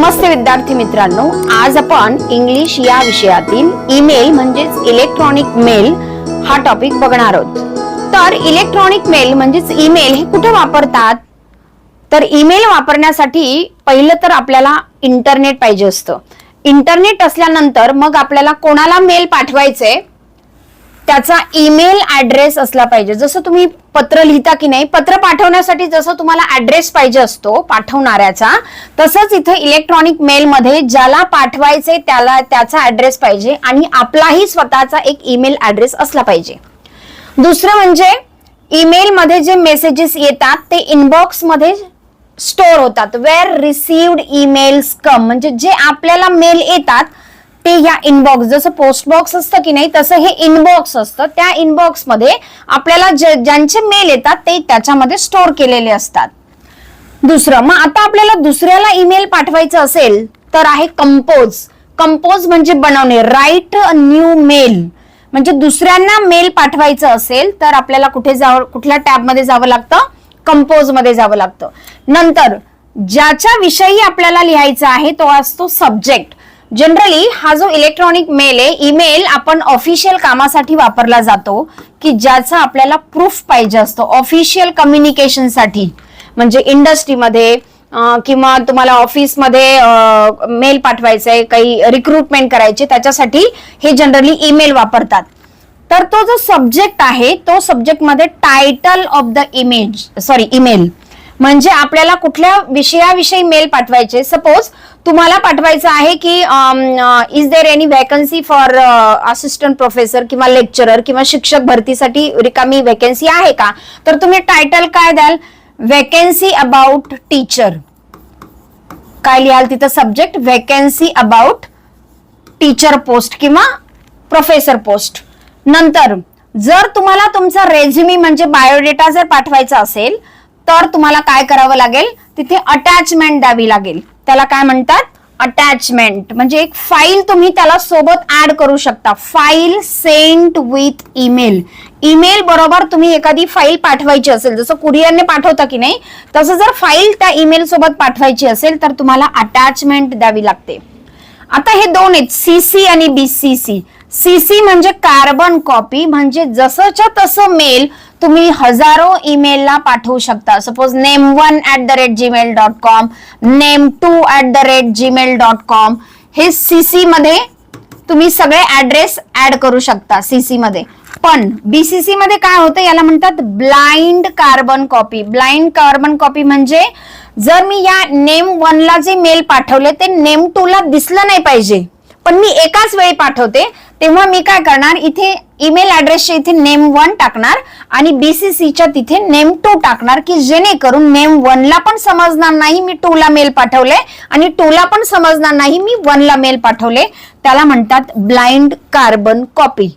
नमस्ते विद्यार्थी मित्रांनो, आज आपण इंग्लिश या विषयातील ईमेल म्हणजेच इलेक्ट्रॉनिक मेल हा टॉपिक बघणार आहोत। तर इलेक्ट्रॉनिक मेल म्हणजेच ईमेल हे कुठे वापरतात? तर ईमेल वापरण्यासाठी पहिलं तर आपल्याला इंटरनेट पाहिजे असतं। इंटरनेट असल्यानंतर मग आपल्याला कोणाला मेल पाठवायचे त्याचा ईमेल ऍड्रेस असला पाहिजे। जसं तुम्ही पत्र लिहिता की नाही, पत्र पाठवण्यासाठी जसं तुम्हाला ऍड्रेस पाहिजे असतो पाठवणाऱ्याचा, तसंच इथे इलेक्ट्रॉनिक मेल मध्ये ज्याला पाठवायचे त्याला त्याचा ऍड्रेस पाहिजे आणि आपलाही स्वतःचा एक ईमेल ऍड्रेस असला पाहिजे। दुसरं म्हणजे ईमेल मध्ये जे मेसेजेस येतात ते इनबॉक्स मध्ये स्टोअर होतात। वेअर रिसीव्ड ईमेल्स कम, म्हणजे जे आपल्याला मेल येतात ते या इनबॉक्स, जसं पोस्ट बॉक्स असतं की नाही तसं हे इनबॉक्स असतं। त्या इनबॉक्स मध्ये आपल्याला ज्यांचे मेल येतात ते त्याच्यामध्ये स्टोअर केलेले असतात। दुसरं, मग आता आपल्याला दुसऱ्याला ईमेल पाठवायचं असेल तर आहे कंपोज। कंपोज म्हणजे बनवणे, राईट अ न्यू मेल। म्हणजे दुसऱ्यांना मेल पाठवायचं असेल तर आपल्याला कुठल्या टॅब मध्ये जावं लागतं? कंपोज मध्ये जावं लागतं। नंतर ज्याच्या विषयी आपल्याला लिहायचा आहे तो असतो सब्जेक्ट। जनरली हा जो इलेक्ट्रॉनिक मेल आहे, ईमेल आपण ऑफिशियल कामासाठी वापरला जातो की ज्याचा आपल्याला प्रूफ पाहिजे असतो ऑफिशियल कम्युनिकेशन साठी। म्हणजे इंडस्ट्रीमध्ये किंवा तुम्हाला ऑफिसमध्ये मेल पाठवायचा आहे, काही रिक्रुटमेंट करायची, त्याच्यासाठी हे जनरली ईमेल वापरतात। तर तो जो सब्जेक्ट आहे तो सब्जेक्ट मध्ये टायटल ऑफ द ईमेल म्हणजे आपल्याला कुठल्या विषयाविषयी मेल पाठवायचे। सपोज तुम्हाला पाठवायचं आहे की is there any vacancy for assistant professor किंवा लेक्चरर किंवा शिक्षक भरतीसाठी रिकामी वॅकन्सी आहे का? तर तुम्ही टायटल काय द्याल? Vacancy about teacher. काय लिहाल तिथं? Subject vacancy about teacher post किंवा प्रोफेसर पोस्ट। नंतर जर तुम्हाला तुमचा रेझ्युमी म्हणजे बायोडेटा जर पाठवायचा असेल तर तुम्हाला काय करावं लागेल? तिथे अटॅचमेंट द्यावी लागेल। त्याला काय म्हणतात? अटॅचमेंट। म्हणजे एक फाईल तुम्ही त्याला सोबत ऍड करू शकता। File sent with email. Email बरोबर तुम्ही एखादी फाईल पाठवायची असेल, जसं कुरिअरने पाठवता की नाही तसं जर फाईल त्या ईमेल सोबत पाठवायची असेल तर तुम्हाला अटॅचमेंट द्यावी लागते। आता हे दोन आहेत, सीसी आणि बीसीसी। सीसी म्हणजे कार्बन कॉपी, म्हणजे जसंच्या तसं मेल तुम्ही हजारो ईमेलला पाठवू शकता। सपोज name1@gmail.com, name2@gmail.com, हे सीसी मध्ये तुम्ही सगळे ऍड्रेस ऍड करू शकता सीसी मध्ये। पण बीसीसी मध्ये काय होतं, याला म्हणतात blind carbon copy. Blind carbon copy म्हणजे जर मी या name1 ला जे मेल पाठवले ते name2 ला दिसलं नाही पाहिजे, पण मी एकाच वेळी पाठवते, तेव्हा मी काय करणार, इथे ईमेल ऍड्रेसच्या इथे name1 टाकणार आणि बीसीसीच्या तिथे name2 टाकणार की जेणेकरून name1 ला पण समजणार नाही मी 2 ला मेल पाठवले आणि 2 ला पण समजणार नाही मी 1 ला मेल पाठवले। त्याला म्हणतात ब्लाइंड कार्बन कॉपी।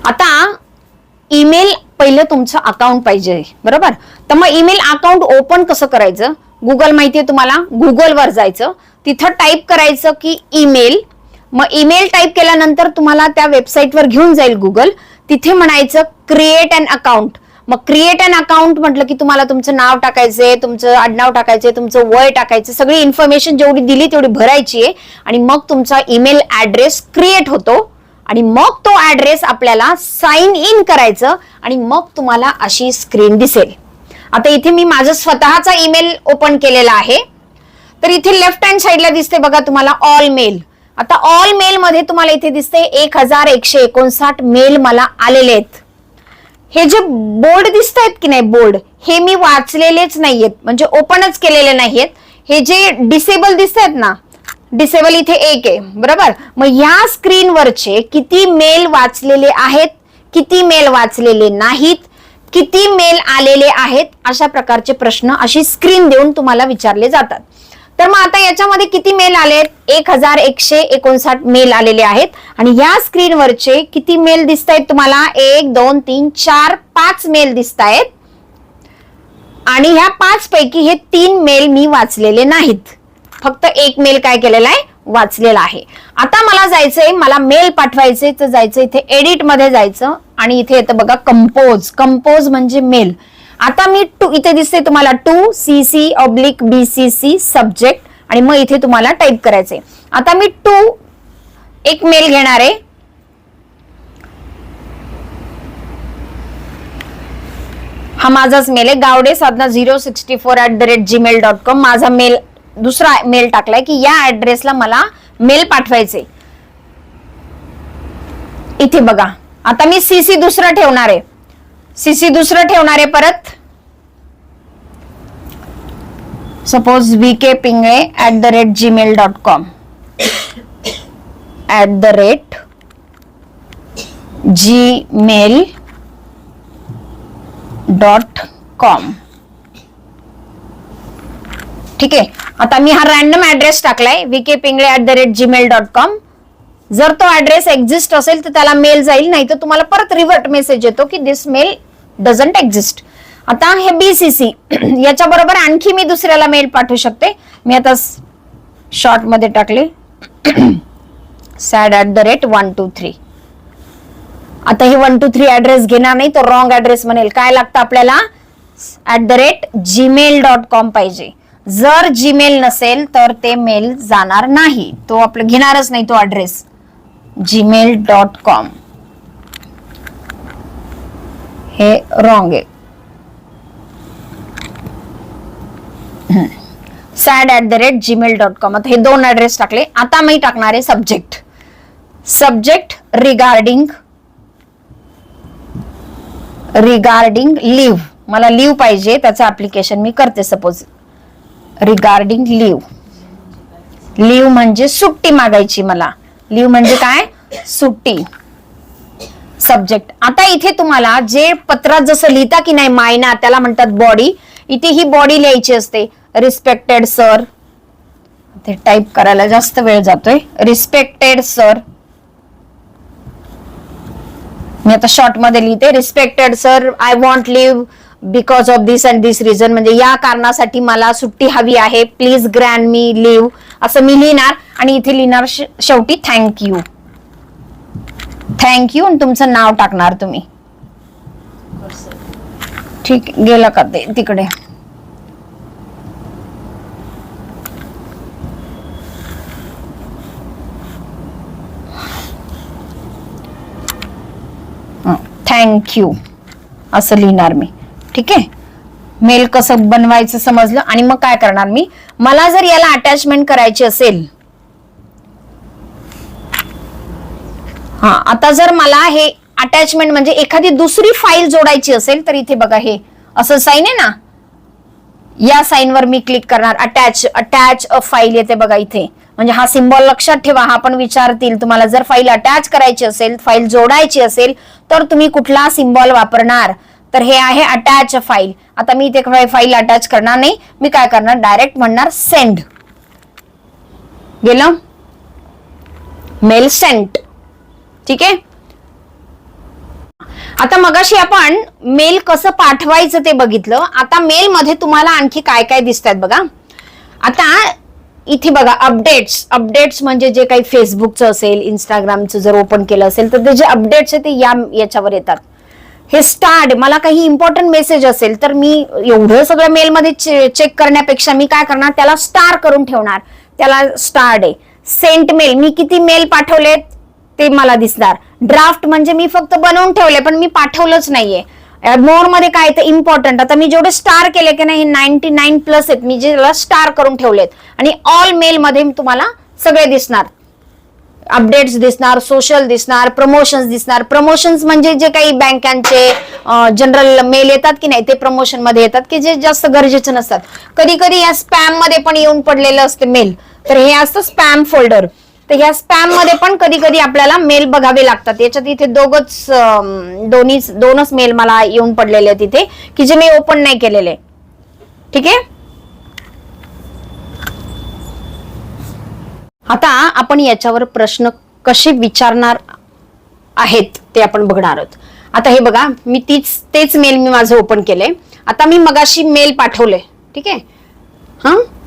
आता ईमेल पहिलं तुमचं अकाउंट पाहिजे, बरोबर? तर मग ईमेल अकाउंट ओपन कसं करायचं? गुगल माहितीये तुम्हाला, गुगलवर जायचं, तिथं टाईप करायचं की ईमेल। मग ईमेल टाईप केल्यानंतर तुम्हाला त्या वेबसाईटवर घेऊन जाईल गुगल। तिथे म्हणायचं क्रिएट अन अकाउंट। मग क्रिएट अन अकाउंट म्हटलं की तुम्हाला तुमचं नाव टाकायचंय, तुमचं आडनाव टाकायचंय, तुमचं वय टाकायचं, सगळी इन्फॉर्मेशन जेवढी दिली तेवढी भरायची आहे आणि मग तुमचा ईमेल ऍड्रेस क्रिएट होतो आणि मग तो ऍड्रेस आपल्याला साइन इन करायचं आणि मग तुम्हाला अशी स्क्रीन दिसेल। आता इथे मी माझं स्वतःचा ईमेल ओपन केलेला आहे, तर इथे लेफ्ट हँड साइडला दिसते बघा तुम्हाला ऑल मेल। आता ऑल मेल मध्ये तुम्हाला इथे दिसते 1159 मेल मला आलेले आहेत। हे जे बोर्ड दिसत आहेत की नाही, बोर्ड, हे मी वाचलेलेच नाहीयेत, म्हणजे ओपनच केलेले नाहीयेत। हे जे डिसेबल दिसत आहेत ना, डिसेबल इथे 1 आहे, बरोबर? मग ह्या स्क्रीनवरचे किती मेल वाचलेले आहेत, किती मेल वाचलेले नाहीत, किती मेल आलेले आहेत, अशा प्रकारचे प्रश्न अशी स्क्रीन देऊन तुम्हाला विचारले जातात। तर मग आता याच्यामध्ये किती मेल आलेत? 1159 मेल आलेले आहेत आणि या स्क्रीनवरचे किती मेल दिसत आहेत तुम्हाला? 1 2 3 4 5 मेल दिसत आहेत आणि ह्या 5 पैकी हे 3 मेल मी वाचलेले नाहीत, फक्त 1 मेल काय केलेला आहे? वाचलेला आहे। आता मला जायचंय, मला मेल पाठवायचे, तर जायचं इथे एडिट मध्ये जायचं आणि इथे येतं बघा कंपोज। कंपोज म्हणजे मेल। आता मी टू इथे दिसते तुम्हाला टू CC/BCC सब्जेक्ट आणि मग इथे तुम्हाला टाईप करायचंय. आता मी टू एक मेल घेणार आहे. हा माझाच मेल आहे गावडे साधना 064@gmail.com. माझा मेल दुसरा मेल टाकलाय की या ऍड्रेसला मला मेल पाठवायचे. इथे बघा आता मी CC दुसरं ठेवणार आहे. CC दुसरं ठेवणार आहे परत. Suppose vkpingle@gmail.com @gmail.com. ठीक आहे. आता मी हा रॅन्डम ऍड्रेस टाकलाय vkpingle@gmail.com. जर तो ऍड्रेस एक्झिस्ट असेल तर त्याला मेल जाईल, नाही तर तुम्हाला परत रिव्हर्ट मेसेज येतो की दिस मेल डझंट एक्झिस्ट. आता हे BCC याच्या बरोबर आणखी मी दुसऱ्याला मेल पाठवू शकते. मी आता शॉर्ट मध्ये टाकले sad@123. आता हे 123 ऍड्रेस घेणार नाही, तो रॉंग ऍड्रेस म्हणेल. काय लागतं आपल्याला @gmail.com पाहिजे. जर जीमेल नसेल तर ते मेल जाणार नाही, तो आपलं घेणारच नाही तो ऍड्रेस gmail.com. हे रॉंग आहे. sad@gmail.com. आता हे दोन ऍड्रेस टाकले. आता मी टाकणार आहे सब्जेक्ट रिगार्डिंग लिव्ह. मला लिव्ह पाहिजे, त्याचं ऍप्लिकेशन मी करते. सपोज रिगार्डिंग लिव्ह म्हणजे सुट्टी मागायची मला. लिव्ह म्हणजे काय? सुट्टी. सब्जेक्ट. आता इथे तुम्हाला जे पत्रात जसं लिहिता की नाही मायना, त्याला म्हणतात बॉडी. इथे ही बॉडी लिहायची असते. रिस्पेक्टेड सर, ते टाईप करायला जास्त वेळ जातोय. रिस्पेक्टेड सर, मी आता शॉर्ट मध्ये लिहिते. Respected sir, I want leave because of this and this reason, म्हणजे या कारणासाठी मला सुट्टी हवी आहे. प्लीज ग्रँट मी लिव्ह, असं मी लिहिणार. आणि इथे लिहिणार शेवटी थँक्यू आणि तुमचं नाव टाकणार तुम्ही. ठीक गेलं का ते तिकडे. थँक्यू असं लिहिणार मी. ठीक आहे. मेल कसं बनवायचं समजलं. आणि मग काय करणार मी, मला जर याला अटॅचमेंट करायची असेल, हा आता जर मला हे अटॅचमेंट म्हणजे एखादी दुसरी फाईल जोडायची असेल तर इथे बघा हे असं साईन आहे ना, या साईन वर मी क्लिक करणार. अटॅच अ फाईल येते बघा इथे. म्हणजे हा सिम्बॉल लक्षात ठेवा, हा पण विचारतील तुम्हाला. जर फाईल अटॅच करायची असेल, फाईल जोडायची असेल तर तुम्ही कुठला सिम्बॉल वापरणार, तर हे आहे अटॅच अ फाईल. आता मी इथे फाईल अटॅच करणार नाही, मी काय करणार डायरेक्ट म्हणणार सेंड. गेलं मेल सेंट. ठीक आहे. आता मगाशी आपण मेल कसं पाठवायचं ते बघितलं. आता मेल मध्ये तुम्हाला आणखी काय काय दिसतात बघा. आता इथे बघा अपडेट्स म्हणजे जे काही फेसबुकचं असेल, इंस्टाग्रामचं जर ओपन केलं असेल तर ते जे अपडेट्स आहे ते याच्यावर येतात. हे स्टार्ट, मला काही इम्पॉर्टंट मेसेज असेल तर मी एवढं सगळं मेलमध्ये चेक करण्यापेक्षा मी काय करणार, त्याला स्टार करून ठेवणार. त्याला स्टार्ट आहे. सेंट मेल, मी किती मेल पाठवलेत ते मला दिसणार. ड्राफ्ट म्हणजे मी फक्त बनवून ठेवले पण मी पाठवलंच नाहीये. मोर मध्ये काय तर इम्पॉर्टंट. आता मी जेवढे स्टार केले की नाही 99+ आहेत, मी जे स्टार करून ठेवलेत. आणि ऑल मेल मध्ये तुम्हाला सगळे दिसणार. अपडेट्स दिसणार, सोशल दिसणार, प्रमोशन्स दिसणार. प्रमोशन्स म्हणजे जे काही बँकांचे जनरल मेल येतात की नाही ते प्रमोशन मध्ये येतात, की जे जास्त गरजेचे नसतात. कधी कधी या स्पॅम मध्ये पण येऊन पडलेलं असते मेल, तर हे असतं स्पॅम फोल्डर. तर ह्या स्पॅम मध्ये पण कधी कधी आपल्याला मेल बघावे लागतात. याच्यात इथे दोनच मेल मला येऊन पडलेले आहेत इथे, की जे मी ओपन नाही केलेले. ठीक आहे. आता आपण याच्यावर प्रश्न कसे विचारणार आहेत ते आपण बघणार आहोत. आता हे बघा, मी तेच मेल मी माझं ओपन केलंय. आता मी मगाशी मेल पाठवले. ठीक आहे.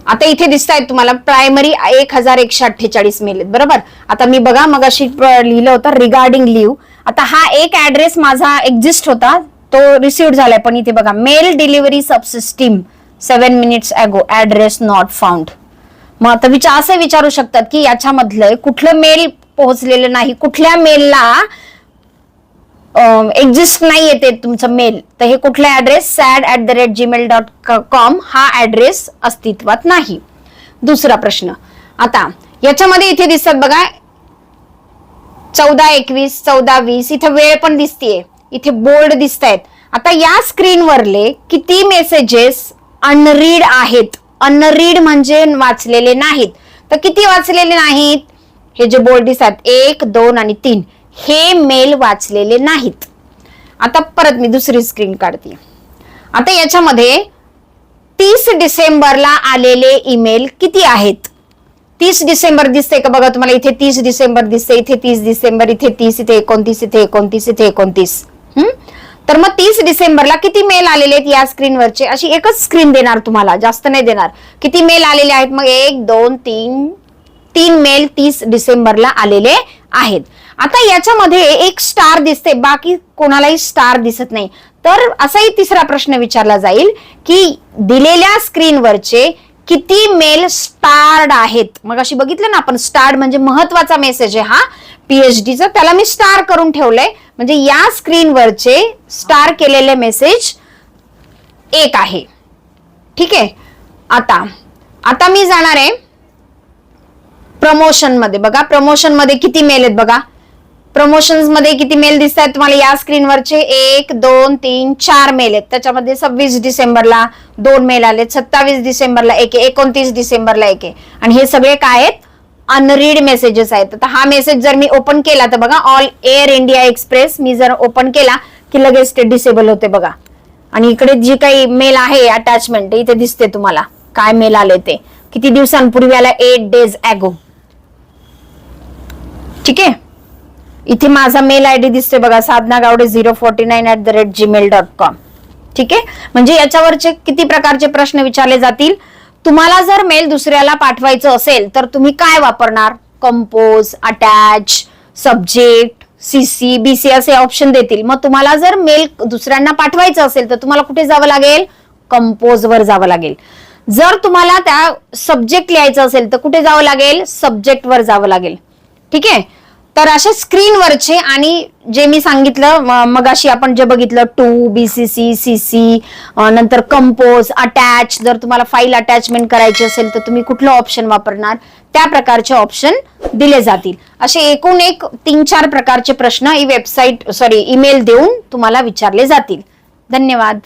आता इथे दिसत आहेत तुम्हाला प्रायमरी 1148 मेल आहेत. बरोबर. आता मी बघा मगाशी लिहिलं होतं रिगार्डिंग लिव्ह. आता हा एक ऍड्रेस माझा एक्झिस्ट होता तो रिसिव्ह झालाय, पण इथे बघा mail delivery subsystem 7 minutes ago address not found. मग आता असं विचारू शकतात की याच्यामधलं कुठलं मेल पोहोचलेलं नाही, कुठल्या मेलला एक्झिस्ट नाही येते तुमचं मेल, तर हे कुठला ऍड्रेस sad@gmail.com हा ऍड्रेस अस्तित्वात नाही. दुसरा प्रश्न, आता याच्यामध्ये इथे दिसतात बघा 14:21 14:20 इथे वेळ पण दिसतीये, इथे बोर्ड दिसत आहेत. आता या स्क्रीनवरले किती मेसेजेस अनरीड आहेत? अनरीड म्हणजे वाचलेले नाहीत. तर किती वाचलेले नाहीत? हे जे बोर्ड दिसतात 1 2 आणि 3 हे मेल वाचलेले नाहीत. आता परत मी दुसरी स्क्रीन काढते. आता याच्यामध्ये 30 डिसेंबरला आलेले ईमेल किती आहेत? 30 डिसेंबर दिसते का बघा तुम्हाला, इथे 30 डिसेंबर दिसते, इथे 30 डिसेंबर, इथे 30, इथे 29, इथे 29, इथे 29. तर मग 30 डिसेंबरला किती मेल आलेले आहेत या स्क्रीनवरचे? अशी एकच स्क्रीन देणार तुम्हाला, जास्त नाही देणार. किती मेल आलेले आहेत? मग 1 2 3 मेल 30 डिसेंबरला आलेले आहेत. आता याच्यामध्ये एक स्टार दिसते, बाकी कोणालाही स्टार दिसत नाही. तर असाही तिसरा प्रश्न विचारला जाईल की दिलेल्या स्क्रीनवरचे किती मेल स्टार्ड आहेत? मग अशी बघितलं ना आपण, स्टार्ड म्हणजे महत्वाचा मेसेज आहे हा पीएचडीचा, त्याला मी स्टार करून ठेवलंय. म्हणजे या स्क्रीनवरचे स्टार केलेले मेसेज 1 आहे. ठीक आहे. आता मी जाणार आहे प्रमोशन मध्ये. बघा प्रमोशन मध्ये किती मेल आहेत बघा. प्रमोशन्स मध्ये किती मेल दिसत आहेत तुम्हाला या स्क्रीनवरचे? 1 2 3 4 मेल आहेत. त्याच्यामध्ये 26 डिसेंबरला 2 मेल आले, 27 डिसेंबरला 1 आहे, 29 डिसेंबरला 1 आहे. आणि हे सगळे काय आहेत? अनरीड मेसेजेस आहेत. आता हा मेसेज जर मी ओपन केला तर बघा, ऑल एअर इंडिया एक्सप्रेस मी जर ओपन केला की लगेच ते डिसेबल होते बघा. आणि इकडे जी काही मेल आहे अटॅचमेंट इथे दिसते तुम्हाला काय मेल आले ते, किती दिवसांपूर्वी आला, 8 days ago. ठीक आहे. इथे माझा मेल आयडी दिसते बघा, sadnagawde049@gmail.com. ठीक आहे. म्हणजे याच्यावरचे किती प्रकारचे प्रश्न विचारले जातील? तुम्हाला जर मेल दुसऱ्याला पाठवायचं असेल तर तुम्ही काय वापरणार? Compose, attach, subject, CC, BC असे ऑप्शन देतील. मग तुम्हाला जर मेल दुसऱ्यांना पाठवायचं असेल तर तुम्हाला कुठे जावं लागेल? कंपोज वर जावं लागेल. जर तुम्हाला त्या सब्जेक्ट लिहायचं असेल तर कुठे जावं लागेल? सब्जेक्ट वर जावं लागेल. ठीक आहे. तर अशा स्क्रीनवरचे आणि जे मी सांगितलं मगाशी आपण जे बघितलं टू, बीसीसी, सीसी, नंतर कंपोज, अटॅच, जर तुम्हाला फाईल अटॅचमेंट करायची असेल तर तुम्ही कुठलं ऑप्शन वापरणार? त्या प्रकारचे ऑप्शन दिले जातील. असे एकूण 3-4 प्रकारचे प्रश्न ही वेबसाईट ईमेल देऊन तुम्हाला विचारले जातील. धन्यवाद.